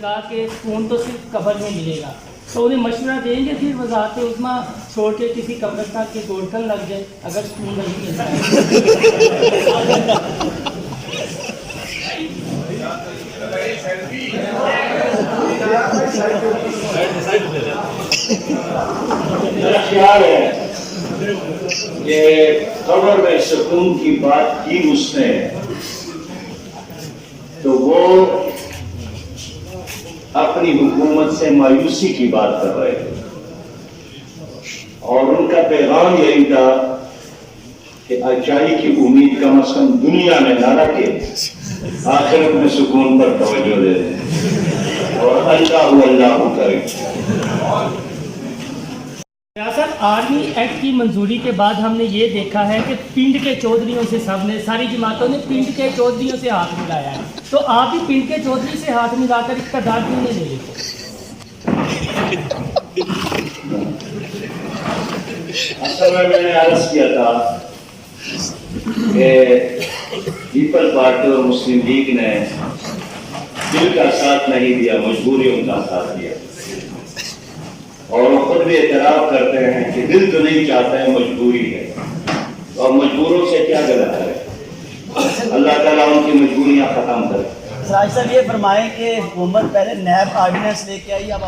کہا کہ سکون تو صرف قبر میں ملے گا، تو انہیں مشورہ دیں گے پھر وضاحت عظمیٰ چھوڑ کے کسی قبرستان کے گولکھن لگ جائے اگر سکون نہیں ملتا میرا خیال ہے کہ قبر میں سکون کی بات کی اس نے تو وہ اپنی حکومت سے مایوسی کی بات کر رہے تھے، اور ان کا پیغام یہی تھا کہ اچائی کی امید کم از کم دنیا میں نہ رکھے، آخرت میں سکون پر توجہ دے دیں اور اللہ کرے۔ ریاست آرمی ایکٹ کی منظوری کے بعد ہم نے یہ دیکھا ہے کہ پنڈ کے چودھریوں سے سب نے، ساری جماعتوں نے پنڈ کے چودھریوں سے ہاتھ ملایا ہے، تو آپ بھی پنڈ کے چودھری سے ہاتھ ملا کر اقتدار کیوں نہیں لے لیتے؟ اصل میں نے عرض کیا تھا کہ پیپل پارٹی اور مسلم لیگ نے دل کا ساتھ نہیں دیا، مجبوریوں کا ساتھ دیا، اور وہ خود بھی اعتراف کرتے ہیں کہ دل تو نہیں چاہتا ہے، مجبوری ہے، اور مجبوروں سے کیا غلط ہے؟ اللہ تعالیٰ ان کی مجبوریاں ختم کرے۔ سراج صاحب یہ فرمائیں کہ حکومت پہلے نیب آرڈیننس لے کے آئی، اب